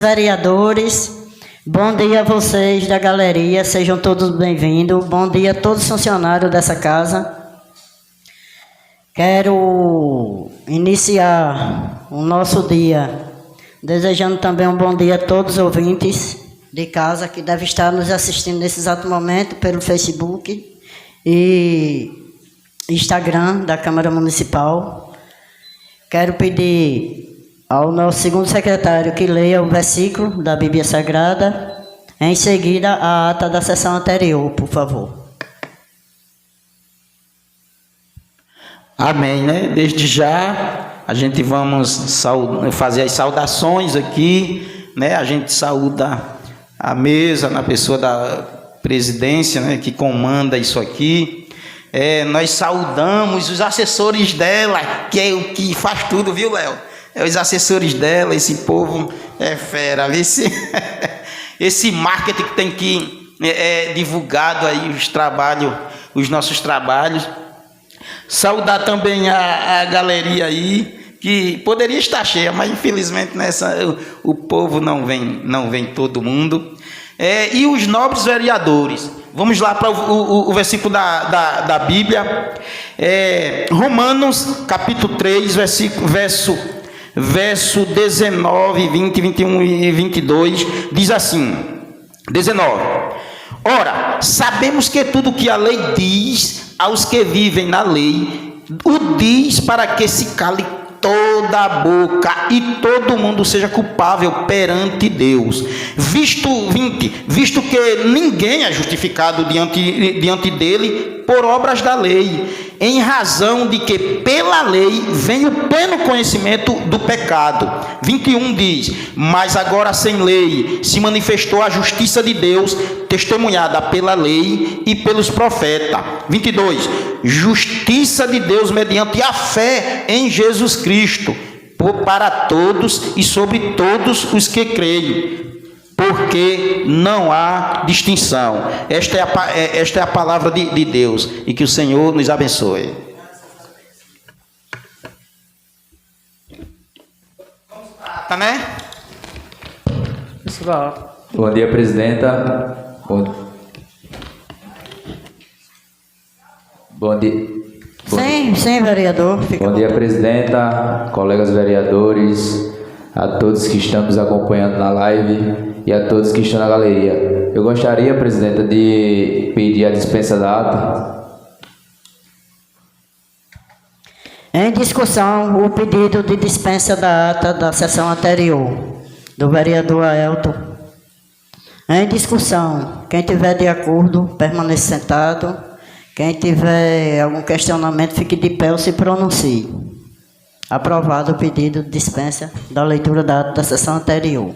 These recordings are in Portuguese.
Vereadores, bom dia a vocês da galeria, sejam todos bem-vindos. Bom dia a todos os funcionários dessa casa. Quero iniciar o nosso dia desejando também um bom dia a todos os ouvintes de casa que devem estar nos assistindo nesse exato momento pelo Facebook e Instagram da Câmara Municipal. Quero pedir ao nosso segundo secretário que leia o versículo da Bíblia Sagrada, em seguida a ata da sessão anterior, por favor. Amém, né? Desde já a gente vamos fazer as saudações aqui, né? A gente saúda a mesa na pessoa da presidência, né? Que comanda isso aqui. Nós saudamos os assessores dela, que é o que faz tudo, viu, Léo? Os assessores dela, esse povo é fera, vê se esse marketing que tem que divulgado aí os nossos trabalhos. Saudar também a galeria aí, que poderia estar cheia, mas infelizmente o povo não vem todo mundo. E os nobres vereadores. Vamos lá para o versículo da Bíblia. Romanos, capítulo 3, verso 19, 20, 21 e 22, diz assim, 19. Ora, sabemos que tudo que a lei diz aos que vivem na lei, o diz para que se cale toda a boca e todo mundo seja culpável perante Deus. Visto que ninguém é justificado diante dele por obras da lei, em razão de que pela lei vem o pleno conhecimento do pecado. 21 diz, mas agora sem lei se manifestou a justiça de Deus, testemunhada pela lei e pelos profetas. 22, justiça de Deus mediante a fé em Jesus Cristo, para todos e sobre todos os que creem, porque não há distinção. Esta é a palavra de Deus, e que o Senhor nos abençoe. Tá, né? Pessoal. Bom dia, presidenta. Bom dia. Sim, vereador. Bom dia, presidenta, colegas vereadores, a todos que estão nos acompanhando na live e a todos que estão na galeria. Eu gostaria, presidenta, de pedir a dispensa da ata. Em discussão, o pedido de dispensa da ata da sessão anterior, do vereador Aelton. Em discussão, quem tiver de acordo, permaneça sentado. Quem tiver algum questionamento, fique de pé ou se pronuncie. Aprovado o pedido de dispensa da leitura da ata da sessão anterior.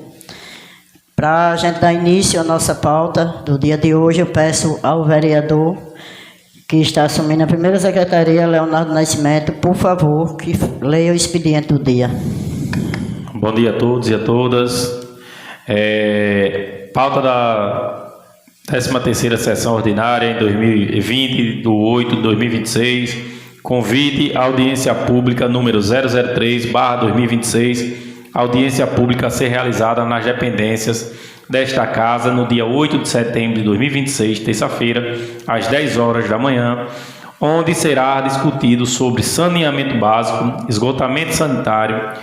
Para a gente dar início à nossa pauta do dia de hoje, eu peço ao vereador que está assumindo a primeira secretaria, Leonardo Nascimento, por favor, que leia o expediente do dia. Bom dia a todos e a todas. Pauta da 13ª sessão ordinária em 2020, do 8 de 2026, convite à audiência pública número 003/2026, audiência pública a ser realizada nas dependências desta casa no dia 8 de setembro de 2026, terça-feira, às 10 horas da manhã, onde será discutido sobre saneamento básico, esgotamento sanitário,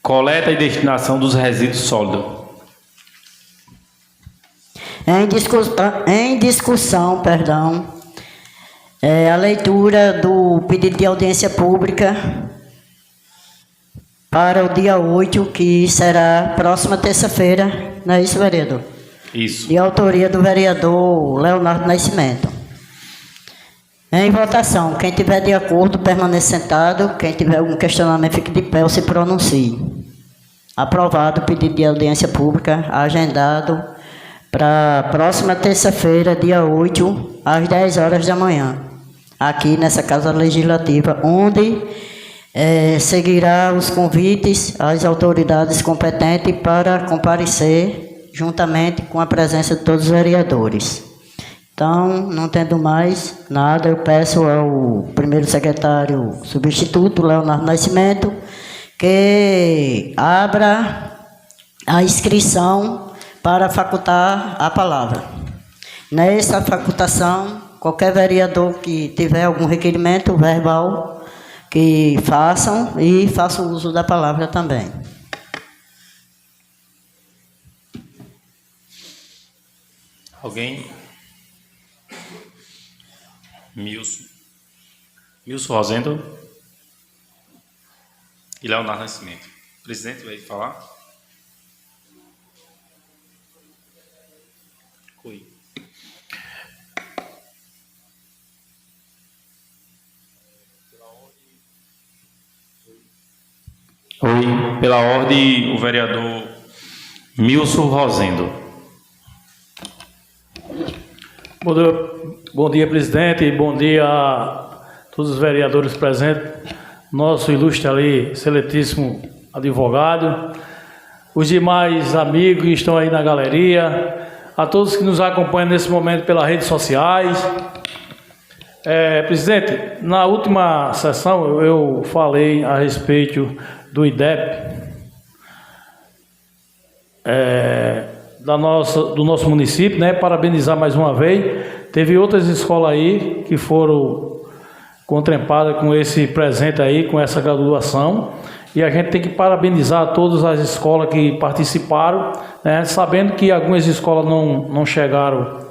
coleta e destinação dos resíduos sólidos. Em discussão, a leitura do pedido de audiência pública para o dia 8, que será próxima terça-feira, não é isso, vereador? Isso. De autoria do vereador Leonardo Nascimento. Em votação, quem tiver de acordo, permaneça sentado. Quem tiver algum questionamento, fique de pé ou se pronuncie. Aprovado o pedido de audiência pública, agendado para a próxima terça-feira, dia 8, às 10 horas da manhã, aqui nessa Casa Legislativa, onde seguirá os convites às autoridades competentes para comparecer juntamente com a presença de todos os vereadores. Então, não tendo mais nada, eu peço ao primeiro secretário substituto, Leonardo Nascimento, que abra a inscrição para facultar a palavra. Nessa facultação, qualquer vereador que tiver algum requerimento verbal, que façam e façam uso da palavra também. Alguém? Milson Rosendo e Leonardo Nascimento. O presidente vai falar? Oi. Pela ordem, o vereador Milson Rosendo. Bom dia, presidente. Bom dia a todos os vereadores presentes. Nosso ilustre ali, excelentíssimo advogado. Os demais amigos que estão aí na galeria. A todos que nos acompanham nesse momento pelas redes sociais. Presidente, na última sessão eu falei a respeito do IDEP, do nosso município, né? Parabenizar mais uma vez. Teve outras escolas aí que foram contempladas com esse presente aí, com essa graduação, e a gente tem que parabenizar todas as escolas que participaram, né? Sabendo que algumas escolas não chegaram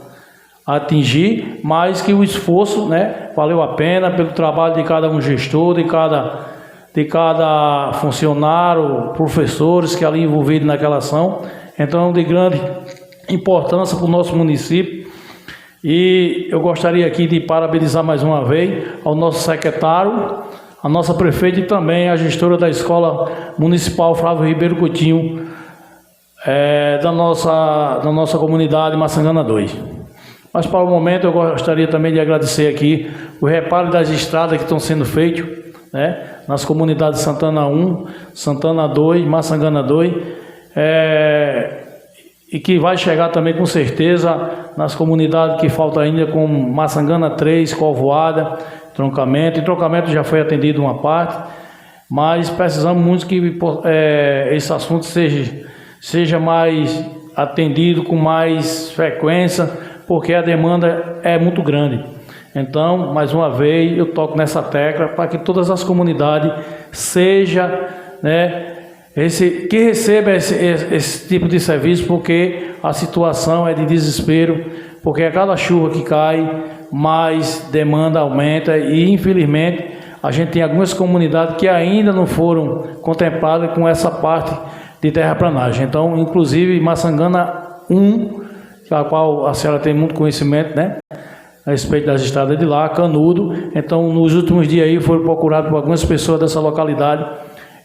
a atingir, mas que o esforço, né, valeu a pena pelo trabalho de cada um gestor, de cada funcionário, professores que ali envolvidos naquela ação. Então, de grande importância para o nosso município. E eu gostaria aqui de parabenizar mais uma vez ao nosso secretário, a nossa prefeita e também a gestora da Escola Municipal Flávio Ribeiro Coutinho, da nossa comunidade Maçangana 2. Mas para o momento eu gostaria também de agradecer aqui o reparo das estradas que estão sendo feitos, né, nas comunidades Santana 1, Santana 2, Maçangana 2, e que vai chegar também com certeza nas comunidades que faltam ainda, como Maçangana 3, Covoada, Troncamento. E Troncamento já foi atendido uma parte, mas precisamos muito que esse assunto seja mais atendido com mais frequência, porque a demanda é muito grande. Então, mais uma vez, eu toco nessa tecla para que todas as comunidades que recebam esse tipo de serviço, porque a situação é de desespero, porque a cada chuva que cai, mais demanda aumenta e, infelizmente, a gente tem algumas comunidades que ainda não foram contempladas com essa parte de terraplanagem. Então, inclusive, Maçangana 1, a qual a senhora tem muito conhecimento, né, a respeito das estradas de lá, Canudo. Então, nos últimos dias aí foram procurados por algumas pessoas dessa localidade,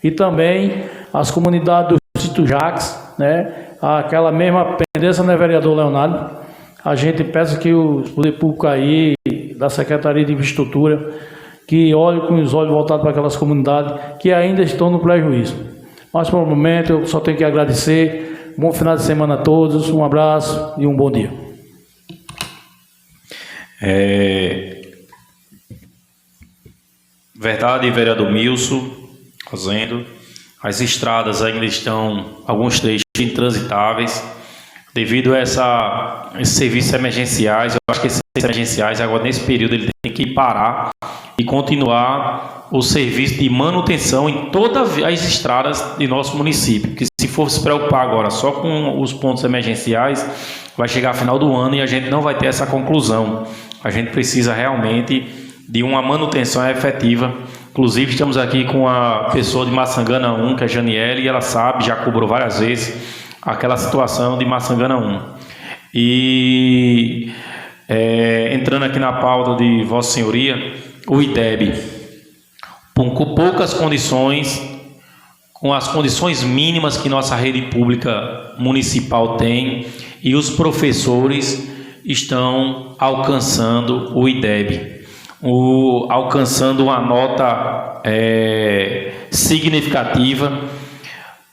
e também as comunidades do Sítio Jacques, né, aquela mesma pendência, né, vereador Leonardo? A gente peça que o poder público aí, da Secretaria de Infraestrutura, que olhe com os olhos voltados para aquelas comunidades que ainda estão no prejuízo. Mas, por um momento, eu só tenho que agradecer. Bom final de semana a todos, um abraço e um bom dia. Verdade, vereador Milson Rosendo. As estradas ainda estão, alguns trechos, intransitáveis, devido a esses serviços emergenciais. Eu acho que esses serviços emergenciais, agora nesse período, ele tem que parar e continuar o serviço de manutenção em todas as estradas de nosso município. Porque se for se preocupar agora só com os pontos emergenciais, vai chegar final do ano e a gente não vai ter essa conclusão. A gente precisa realmente de uma manutenção efetiva. Inclusive, estamos aqui com a pessoa de Maçangana 1, que é a Janiele, e ela sabe, já cobrou várias vezes aquela situação de Maçangana 1. E entrando aqui na pauta de Vossa Senhoria, o IDEB, com poucas condições, com as condições mínimas que nossa rede pública municipal tem, e os professores estão alcançando o IDEB, alcançando uma nota significativa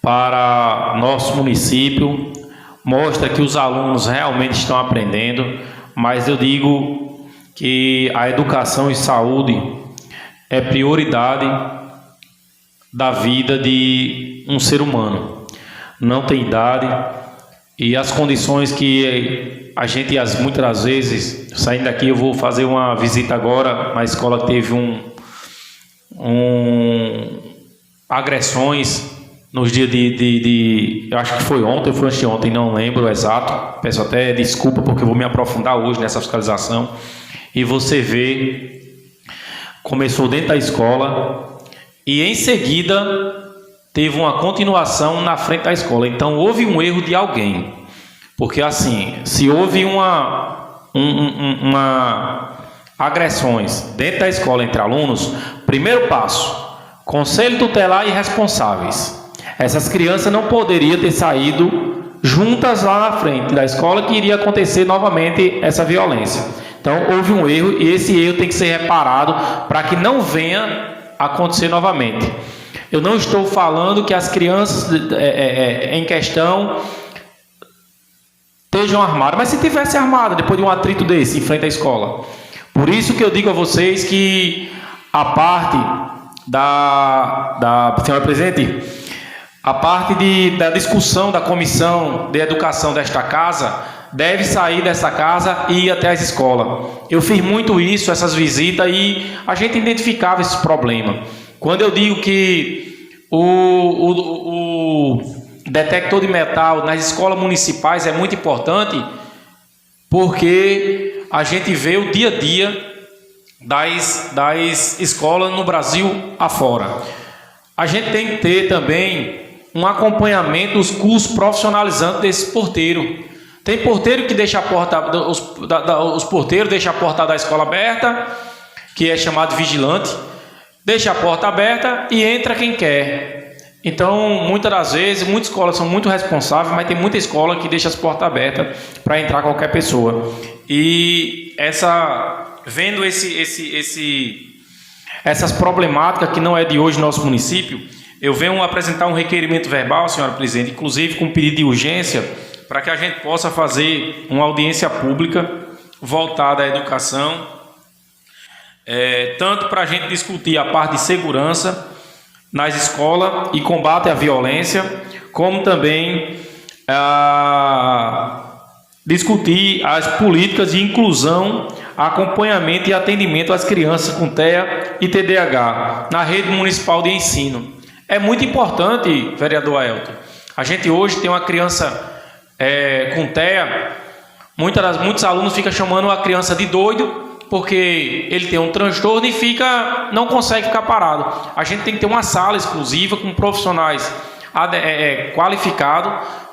para nosso município. Mostra que os alunos realmente estão aprendendo, mas eu digo que a educação e saúde é prioridade da vida de um ser humano. não tem idade, e as condições que a gente, muitas das vezes, saindo daqui, eu vou fazer uma visita agora na escola que teve agressões nos dias eu acho que foi ontem, foi anteontem, não lembro o exato, peço até desculpa porque eu vou me aprofundar hoje nessa fiscalização, e você vê, começou dentro da escola e em seguida teve uma continuação na frente da escola. Então houve um erro de alguém, porque assim, se houve agressões dentro da escola entre alunos, primeiro passo, conselho tutelar e responsáveis. Essas crianças não poderiam ter saído juntas lá na frente da escola, que iria acontecer novamente essa violência. Então houve um erro e esse erro tem que ser reparado para que não venha acontecer novamente. Eu não estou falando que as crianças em questão estejam armadas, mas se tivesse armada depois de um atrito desse em frente à escola. Por isso que eu digo a vocês que a parte da senhora presidente, a parte da discussão da comissão de educação desta casa deve sair dessa casa e ir até as escolas. Eu fiz muito isso, essas visitas, e a gente identificava esse problema. Quando eu digo que o detector de metal nas escolas municipais é muito importante, porque a gente vê o dia a dia das escolas no Brasil afora. A gente tem que ter também um acompanhamento dos cursos profissionalizantes desse porteiro. Tem porteiro que deixa a porta, os porteiros deixam a porta da escola aberta, que é chamado vigilante, deixa a porta aberta e entra quem quer. Então, muitas das vezes, muitas escolas são muito responsáveis, mas tem muita escola que deixa as portas abertas para entrar qualquer pessoa. E vendo essas problemáticas que não é de hoje no nosso município, eu venho apresentar um requerimento verbal, senhora presidente, inclusive com pedido de urgência, para que a gente possa fazer uma audiência pública voltada à educação, tanto para a gente discutir a parte de segurança nas escolas e combate à violência, como também discutir as políticas de inclusão, acompanhamento e atendimento às crianças com TEA e TDAH na rede municipal de ensino. É muito importante, vereador Aelton, a gente hoje tem uma criança com TEA, muitos alunos ficam chamando a criança de doido, porque ele tem um transtorno e não consegue ficar parado. A gente tem que ter uma sala exclusiva com profissionais qualificados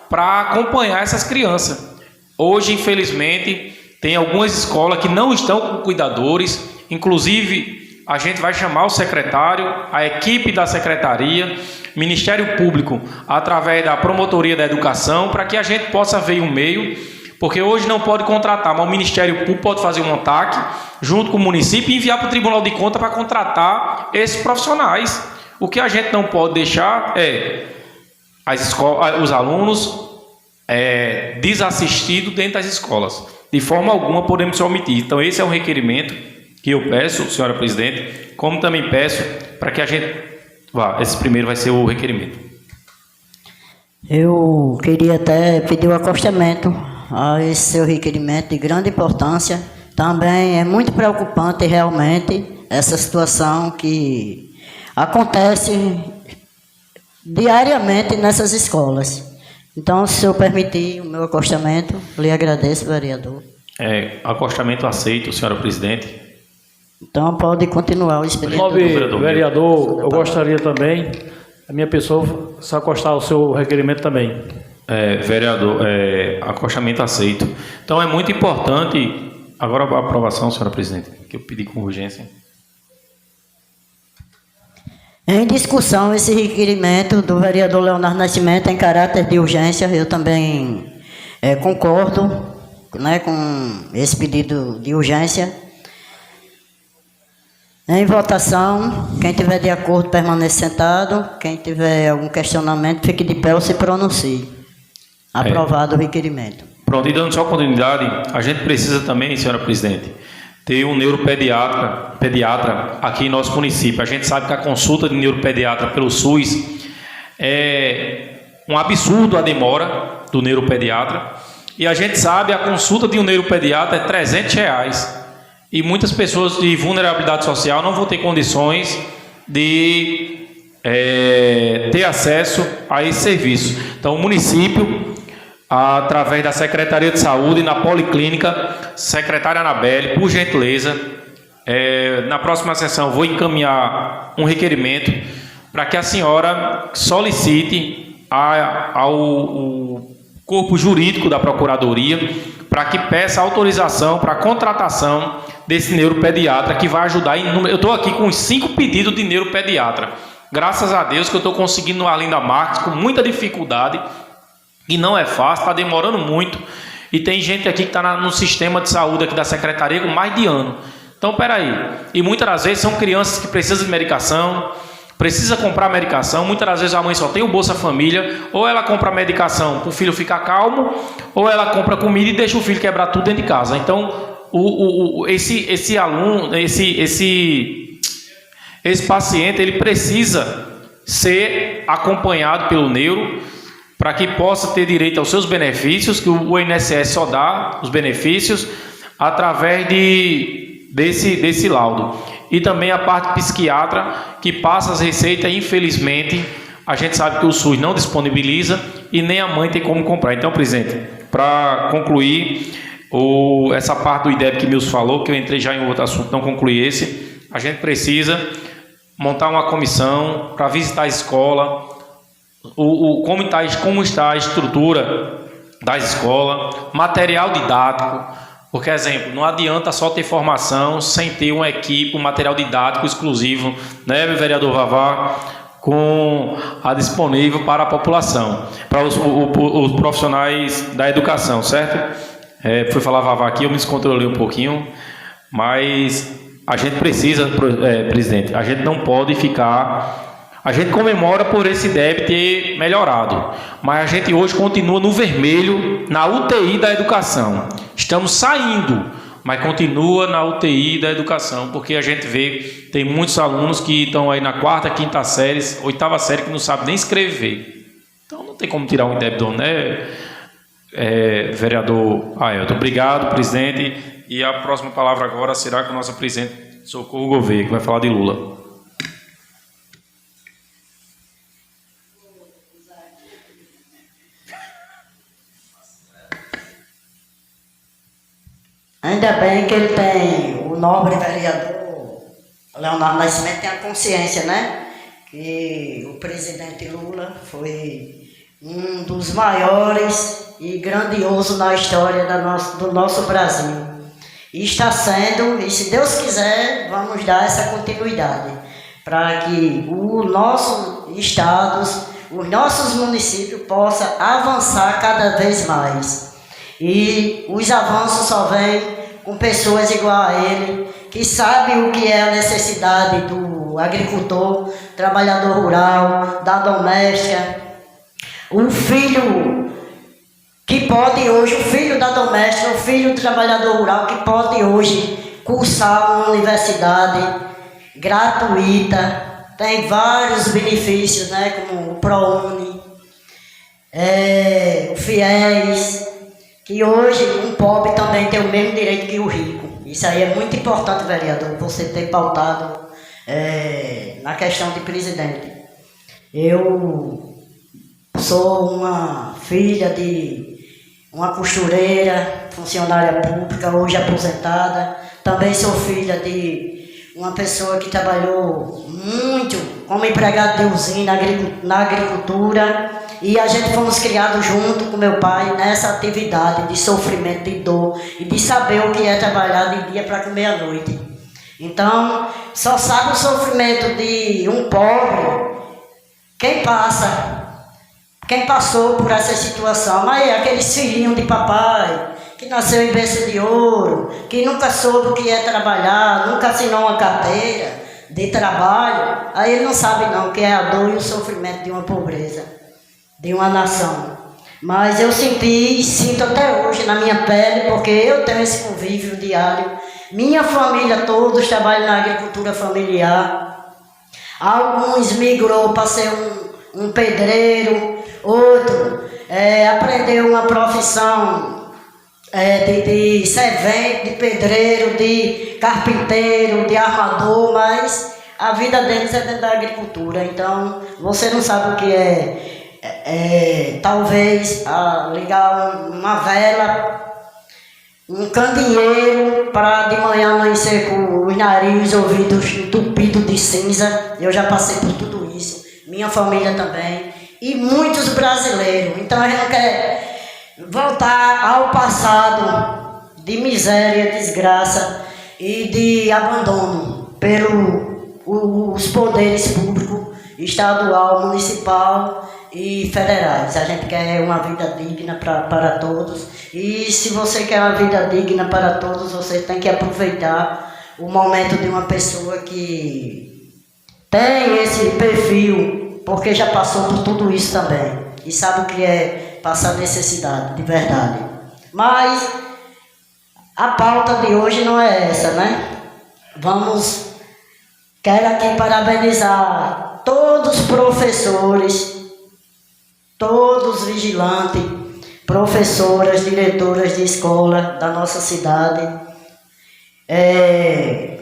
para acompanhar essas crianças. Hoje, infelizmente, tem algumas escolas que não estão com cuidadores, inclusive a gente vai chamar o secretário, a equipe da secretaria, Ministério Público, através da Promotoria da Educação, para que a gente possa ver um meio, porque hoje não pode contratar, mas o Ministério Público pode fazer um TAC junto com o município e enviar para o Tribunal de Contas para contratar esses profissionais. O que a gente não pode deixar é os alunos desassistidos dentro das escolas. De forma alguma podemos se omitir. Então esse é um requerimento que eu peço, senhora presidente, como também peço para que a gente esse primeiro vai ser o requerimento. Eu queria até pedir o acostamento a esse seu requerimento de grande importância. Também é muito preocupante realmente essa situação que acontece diariamente nessas escolas. Então, se eu permitir o meu acostamento, lhe agradeço, vereador. Acostamento aceito, senhora presidente. Então, pode continuar o expediente. Vereador, eu gostaria também, a minha pessoa, se acostar ao seu requerimento também. Vereador, acostamento aceito. Então, é muito importante, agora a aprovação, senhora presidente, que eu pedi com urgência. Em discussão, esse requerimento do vereador Leonardo Nascimento em caráter de urgência, eu também concordo, com esse pedido de urgência. Em votação, quem tiver de acordo permaneça sentado, quem tiver algum questionamento fique de pé ou se pronuncie. Aprovado o requerimento. Pronto, e dando só continuidade, a gente precisa também, senhora presidente, ter um neuropediatra aqui em nosso município. A gente sabe que a consulta de neuropediatra pelo SUS um absurdo a demora do neuropediatra. E a gente sabe, a consulta de um neuropediatra é R$300. E muitas pessoas de vulnerabilidade social não vão ter condições de ter acesso a esse serviço. Então, o município, através da Secretaria de Saúde, na Policlínica, secretária Anabelle, por gentileza, na próxima sessão vou encaminhar um requerimento para que a senhora solicite ao corpo jurídico da Procuradoria para que peça autorização para a contratação desse neuropediatra, que vai ajudar em número. Eu estou aqui com 5 pedidos de neuropediatra. Graças a Deus que eu estou conseguindo no Arlinda Marques com muita dificuldade, e não é fácil, está demorando muito. E tem gente aqui que está no sistema de saúde aqui da secretaria com mais de ano. Então, peraí. E muitas das vezes são crianças que precisam de medicação, precisa comprar medicação. Muitas das vezes a mãe só tem o Bolsa Família, ou ela compra medicação para o filho ficar calmo, ou ela compra comida e deixa o filho quebrar tudo dentro de casa. Então, esse aluno, esse paciente, ele precisa ser acompanhado pelo neuro para que possa ter direito aos seus benefícios, que o INSS só dá os benefícios através desse laudo. E também a parte psiquiatra, que passa as receitas, e infelizmente a gente sabe que o SUS não disponibiliza e nem a mãe tem como comprar. Então, presidente, para concluir essa parte do IDEB que Milson falou, que eu entrei já em outro assunto, não concluí esse, a gente precisa montar uma comissão para visitar a escola, como está a estrutura da escola, material didático, porque, exemplo, não adianta só ter formação sem ter uma equipe, um material didático exclusivo, né, meu vereador Vavá, disponível para a população, para os profissionais da educação, certo? Fui falar Vavá aqui, eu me descontrolei um pouquinho, mas a gente precisa, presidente, a gente não pode ficar. A gente comemora por esse IDEB ter melhorado, mas a gente hoje continua no vermelho na UTI da educação. Estamos saindo, mas continua na UTI da educação, porque a gente vê, tem muitos alunos que estão aí na 4ª, 5ª série, 8ª série, que não sabem nem escrever. Então não tem como tirar um IDEB do, né, vereador Ailton. Obrigado, presidente. E a próxima palavra agora será com a nossa presidente Socorro Gouveia, que vai falar de Lula. Ainda bem que ele tem, o nobre vereador Leonardo Nascimento tem a consciência, né? Que o presidente Lula foi um dos maiores e grandioso na história do nosso Brasil. E está sendo, e se Deus quiser, vamos dar essa continuidade, para que os nossos estados, os nossos municípios possam avançar cada vez mais. E os avanços só vêm com pessoas igual a ele, que sabem o que é a necessidade do agricultor, trabalhador rural, da doméstica. O filho que pode hoje, o filho da doméstica, o filho do trabalhador rural, que pode hoje cursar uma universidade gratuita, tem vários benefícios, né, como o ProUni, o FIES, que hoje um pobre também tem o mesmo direito que o rico. Isso aí é muito importante, vereador, você ter pautado na questão de presidente. Eu sou uma filha de uma costureira, funcionária pública, hoje aposentada. Também sou filha de uma pessoa que trabalhou muito como empregado de usina na agricultura. E a gente fomos criados junto com meu pai nessa atividade de sofrimento, de dor e de saber o que é trabalhar de dia para comer à noite. Então, só sabe o sofrimento de um pobre quem passou por essa situação. Mas aqueles filhinhos de papai que nasceu em berço de ouro, que nunca soube o que é trabalhar, nunca assinou uma carteira de trabalho, aí ele não sabe não o que é a dor e o sofrimento de uma pobreza, de uma nação. Mas eu senti e sinto até hoje na minha pele, porque eu tenho esse convívio diário. Minha família, todos trabalham na agricultura familiar. Alguns migrou para ser um pedreiro, Outro, aprender uma profissão de servente, de pedreiro, de carpinteiro, de armador, mas a vida deles é dentro da agricultura. Então, você não sabe o que talvez ligar uma vela, um candeeiro para de manhã amanhecer com os narizes, ouvidos entupidos de cinza. Eu já passei por tudo isso, minha família também, e muitos brasileiros. Então a gente não quer voltar ao passado de miséria, desgraça e de abandono pelos poderes públicos, estadual, municipal e federais. A gente quer uma vida digna para todos, e se você quer uma vida digna para todos, você tem que aproveitar o momento de uma pessoa que tem esse perfil, porque já passou por tudo isso também e sabe o que é passar necessidade, de verdade. Mas a pauta de hoje não é essa, né? Quero aqui parabenizar todos os professores, todos os vigilantes, professoras, diretoras de escola da nossa cidade,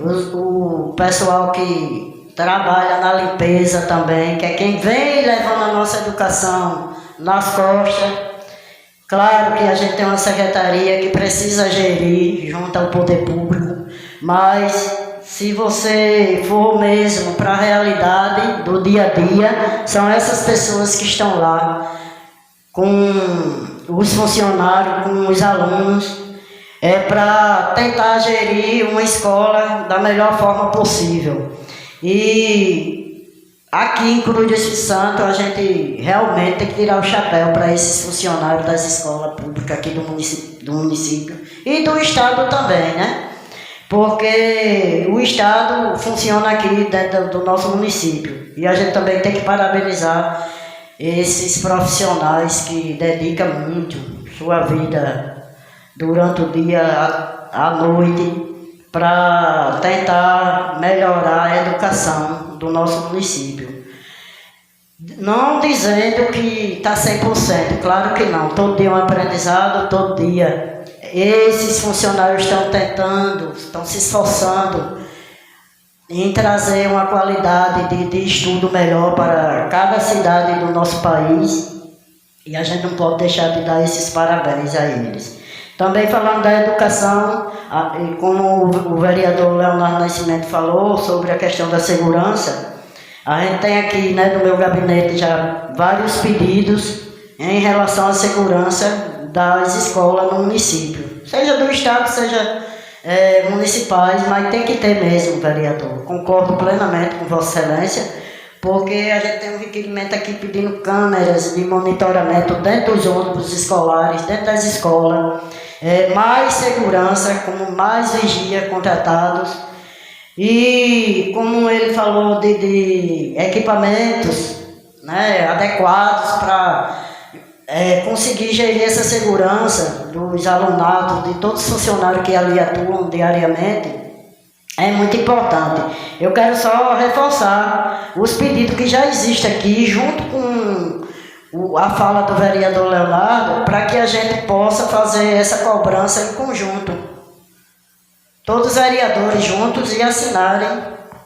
o pessoal que trabalha na limpeza também, que é quem vem levando a nossa educação nas costas. Claro que a gente tem uma secretaria que precisa gerir junto ao poder público, mas se você for mesmo para a realidade do dia a dia, são essas pessoas que estão lá com os funcionários, com os alunos, para tentar gerir uma escola da melhor forma possível. E aqui em Cruz do Espírito Santo, a gente realmente tem que tirar o chapéu para esses funcionários das escolas públicas aqui do município e do estado também, né? Porque o estado funciona aqui dentro do nosso município, e a gente também tem que parabenizar esses profissionais que dedicam muito sua vida durante o dia à noite para tentar melhorar a educação do nosso município. Não dizendo que está 100%, claro que não, todo dia é um aprendizado, todo dia. Esses funcionários estão tentando, estão se esforçando em trazer uma qualidade de estudo melhor para cada cidade do nosso país, e a gente não pode deixar de dar esses parabéns a eles. Também falando da educação, como o vereador Leonardo Nascimento falou sobre a questão da segurança, a gente tem aqui, né, no meu gabinete já vários pedidos em relação à segurança das escolas no município, seja do estado, seja municipais, mas tem que ter mesmo, vereador. Concordo plenamente com Vossa Excelência, porque a gente tem um requerimento aqui pedindo câmeras de monitoramento dentro dos ônibus escolares, dentro das escolas, mais segurança, como mais vigia contratados, e como ele falou de equipamentos, né, adequados para conseguir gerir essa segurança dos alunados, de todos os funcionários que ali atuam diariamente, é muito importante. Eu quero só reforçar os pedidos que já existem aqui, junto com a fala do vereador Leonardo, para que a gente possa fazer essa cobrança em conjunto. Todos os vereadores juntos e assinarem,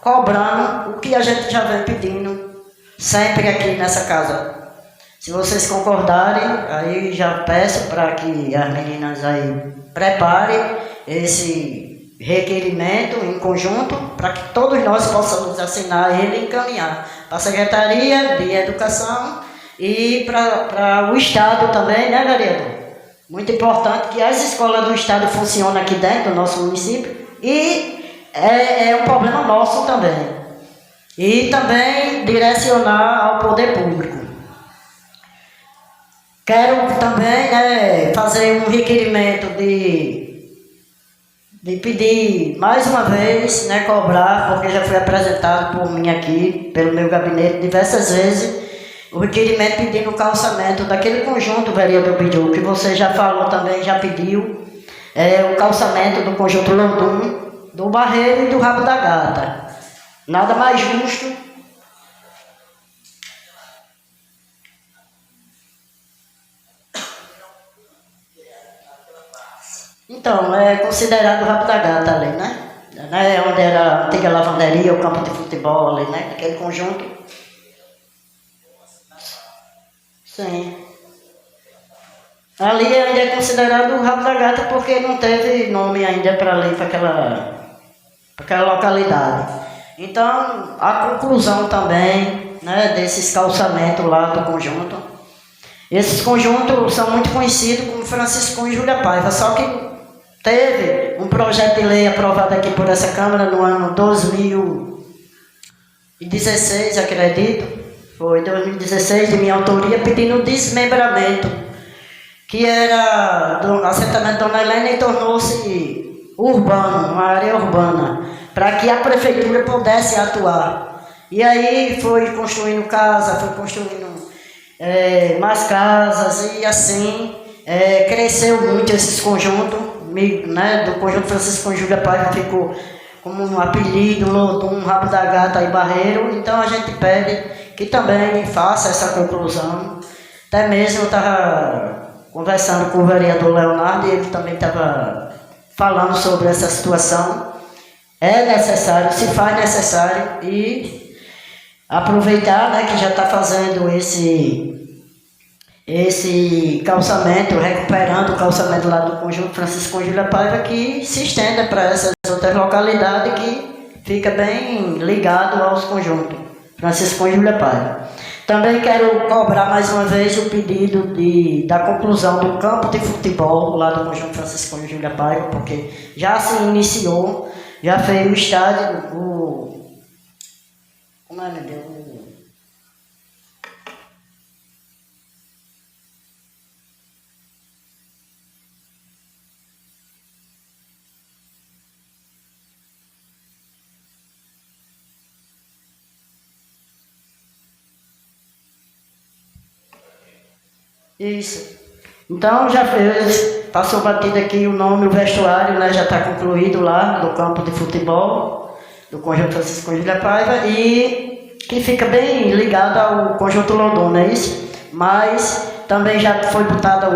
cobrando o que a gente já vem pedindo sempre aqui nessa casa. Se vocês concordarem, aí já peço para que as meninas aí preparem esse requerimento em conjunto, para que todos nós possamos assinar ele e encaminhar para a Secretaria de Educação e para o Estado também, né, vereador? Muito importante que as escolas do Estado funcionem aqui dentro do nosso município, e é um problema nosso também. E também direcionar ao poder público. Quero também fazer um requerimento de pedir mais uma vez, cobrar, porque já foi apresentado por mim aqui, pelo meu gabinete, diversas vezes, o requerimento pedindo o calçamento daquele conjunto, vereador pediu, que você já falou também, já pediu, o calçamento do conjunto Londum, do Barreiro e do Rabo da Gata. Nada mais justo Então, é considerado o Rabo da Gata ali, né? Onde era a antiga lavanderia, o campo de futebol ali, né? Aquele conjunto. Sim. Ali ainda é considerado o Rabo da Gata porque não teve nome ainda para ali, para aquela localidade. Então, a conclusão também, né, desses calçamentos lá do conjunto. Esses conjuntos são muito conhecidos como Francisco e Júlia Paiva, só que teve um projeto de lei aprovado aqui por essa Câmara no ano 2016, acredito, foi 2016, de minha autoria, pedindo desmembramento, que era do assentamento Dona Helena e tornou-se urbano, uma área urbana, para que a prefeitura pudesse atuar. E aí foi construindo casa, foi construindo mais casas e assim cresceu muito esses conjuntos, né, do conjunto Francisco e Júlia Paiva ficou como um apelido, um Rabo da Gata e Barreiro. Então a gente pede que também faça essa conclusão. Até mesmo eu estava conversando com o vereador Leonardo e ele também estava falando sobre essa situação. É necessário, se faz necessário e aproveitar, né, que já está fazendo esse calçamento, recuperando o calçamento lá do conjunto Francisco e Júlia Paiva, que se estenda para essas outras localidades que fica bem ligado aos conjuntos Francisco e Júlia Paiva. Também quero cobrar mais uma vez o pedido da conclusão do campo de futebol lá do conjunto Francisco e Júlia Paiva, porque já se iniciou, já fez o estádio, como é, meu Deus? Isso. Então já fez, passou batido aqui o nome, o vestuário, né, já está concluído lá do campo de futebol do conjunto Francisco e Júlia Paiva e que fica bem ligado ao conjunto London, não é isso? Mas também já foi botada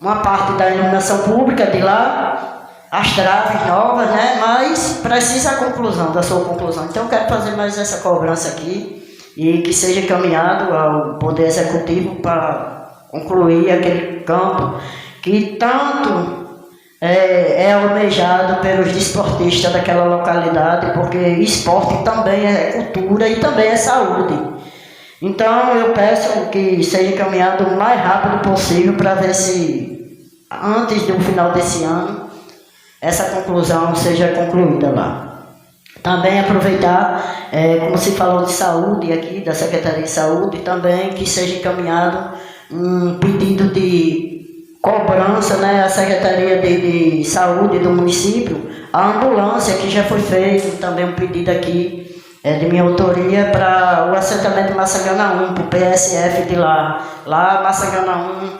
uma parte da iluminação pública de lá, as traves novas, né? Mas precisa a conclusão, da sua conclusão. Então eu quero fazer mais essa cobrança aqui e que seja encaminhado ao Poder Executivo para concluir aquele campo que tanto é almejado pelos desportistas daquela localidade, porque esporte também é cultura e também é saúde. Então eu peço que seja encaminhado o mais rápido possível para ver se antes do final desse ano essa conclusão seja concluída lá. Também aproveitar, como se falou de saúde aqui, da Secretaria de Saúde, também que seja encaminhado um pedido de cobrança, né, à Secretaria de Saúde do município, a ambulância, que já foi feito também um pedido aqui, de minha autoria, para o assentamento Massagana 1, para o PSF de lá. Lá, Massagana 1,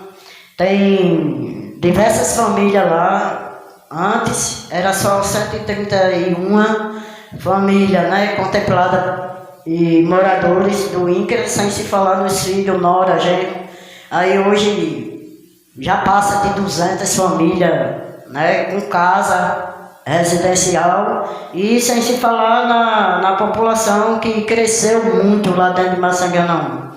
tem diversas famílias lá. Antes era só 131 famílias, né, contempladas e moradores do INCRA, sem se falar nos filhos, nora, genro. Aí hoje já passa de 200 famílias, né, com casa residencial e sem se falar na população que cresceu muito lá dentro de Massangana 1.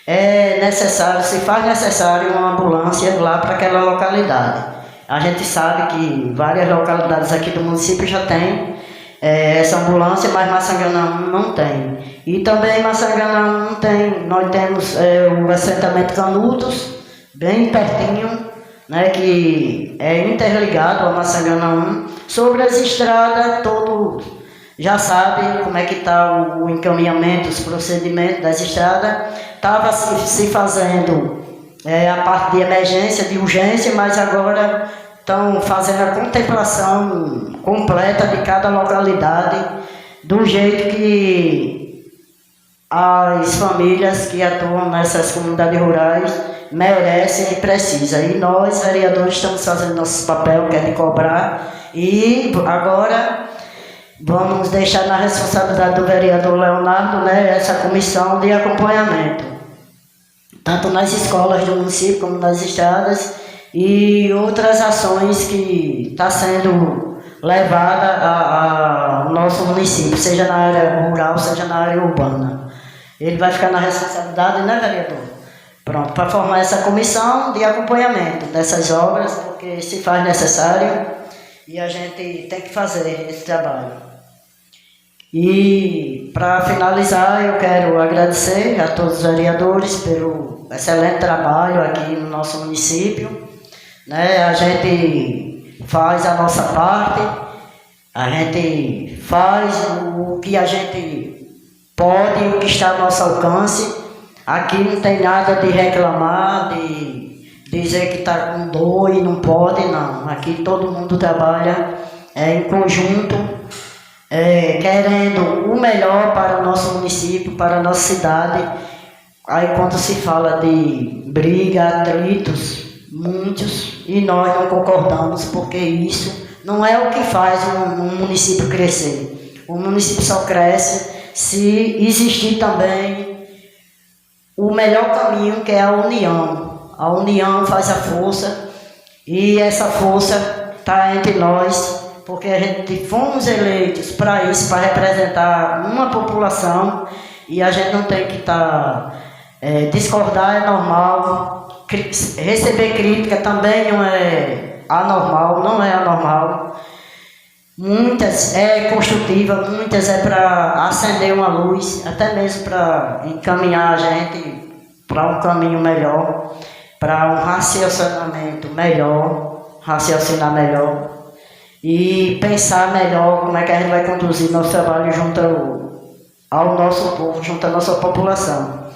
É necessário, se faz necessário uma ambulância lá para aquela localidade. A gente sabe que várias localidades aqui do município já tem essa ambulância, mas Massangana 1 não tem. E também Massangana 1 tem, nós temos o assentamento Canudos, bem pertinho, né, que é interligado a Massangana 1. Sobre as estradas, todo já sabe como é que está o encaminhamento, os procedimentos das estradas. Estava se fazendo a parte de emergência, de urgência, mas agora estão fazendo a contemplação completa de cada localidade, do jeito que as famílias que atuam nessas comunidades rurais merecem e precisam. E nós, vereadores, estamos fazendo nosso papel, que é de cobrar, e agora vamos deixar na responsabilidade do vereador Leonardo, né, essa comissão de acompanhamento, tanto nas escolas do município como nas estradas, e outras ações que está sendo levada ao nosso município, seja na área rural, seja na área urbana. Ele vai ficar na responsabilidade, né, vereador? Pronto, para formar essa comissão de acompanhamento dessas obras, porque se faz necessário e a gente tem que fazer esse trabalho. E, para finalizar, eu quero agradecer a todos os vereadores pelo excelente trabalho aqui no nosso município. Né? A gente faz a nossa parte, a gente faz o que a gente pode, o que está ao nosso alcance. Aqui não tem nada de reclamar, de dizer que está com dor e não pode, não. Aqui todo mundo trabalha em conjunto, querendo o melhor para o nosso município, para a nossa cidade. Aí quando se fala de briga, atritos, muitos, e nós não concordamos, porque isso não é o que faz um município crescer. O município só cresce se existir também o melhor caminho, que é a união. A união faz a força, e essa força está entre nós, porque a gente fomos eleitos para isso, para representar uma população, e a gente não tem que discordar, é normal. Receber crítica também não é anormal, não é anormal. Muitas é construtiva, muitas é para acender uma luz, até mesmo para encaminhar a gente para um caminho melhor, para um raciocinamento melhor, raciocinar melhor e pensar melhor como é que a gente vai conduzir nosso trabalho junto ao nosso povo, junto à nossa população.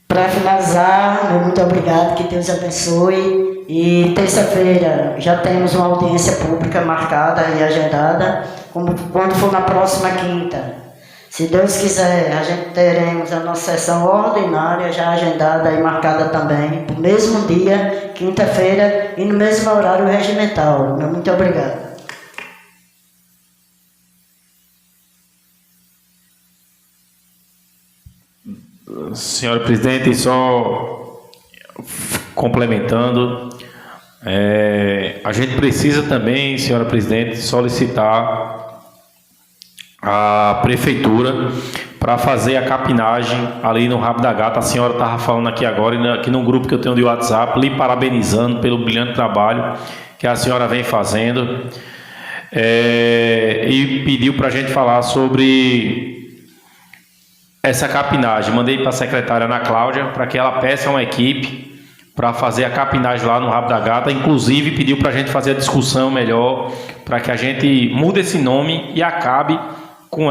Para finalizar, meu muito obrigado, que Deus abençoe. E terça-feira já temos uma audiência pública marcada e agendada, quando for na próxima quinta. Se Deus quiser, a gente teremos a nossa sessão ordinária já agendada e marcada também, no mesmo dia, quinta-feira, e no mesmo horário regimental. Meu muito obrigado. Senhora presidente, só complementando, a gente precisa também, senhora presidente, solicitar a prefeitura para fazer a capinagem ali no Rabo da Gata. A senhora estava falando aqui agora, aqui num grupo que eu tenho de WhatsApp, lhe parabenizando pelo brilhante trabalho que a senhora vem fazendo, e pediu para a gente falar sobre essa capinagem. Mandei para a secretária Ana Cláudia para que ela peça uma equipe para fazer a capinagem lá no Rabo da Gata. Inclusive pediu para a gente fazer a discussão melhor, para que a gente mude esse nome e acabe com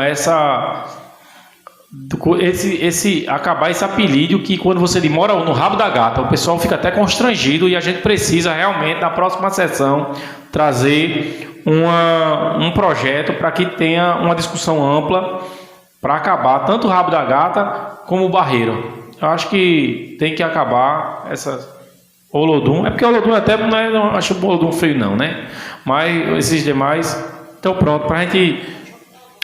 acabar esse apelido, que quando você mora no Rabo da Gata, o pessoal fica até constrangido, e a gente precisa realmente, na próxima sessão, trazer um projeto para que tenha uma discussão ampla para acabar tanto o Rabo da Gata como o Barreiro. Eu acho que tem que acabar essa Olodum. É porque Olodum até não acho o Olodum feio não, né? Mas esses demais estão prontos para a gente.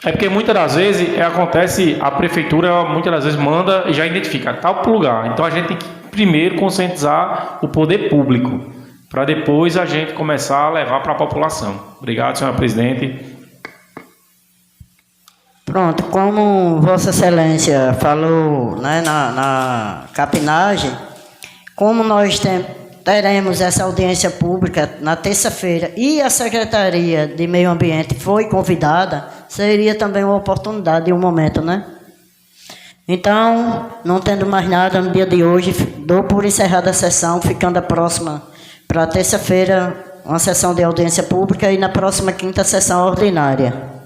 É porque muitas das vezes acontece, a prefeitura muitas das vezes manda e já identifica tal lugar. Então a gente tem que primeiro conscientizar o poder público, para depois a gente começar a levar para a população. Obrigado, senhora presidente. Pronto, como Vossa Excelência falou, né, na capinagem, como nós teremos essa audiência pública na terça-feira e a Secretaria de Meio Ambiente foi convidada, seria também uma oportunidade e um momento, né? Então, não tendo mais nada no dia de hoje, dou por encerrada a sessão, ficando a próxima para terça-feira, uma sessão de audiência pública, e na próxima quinta, sessão ordinária.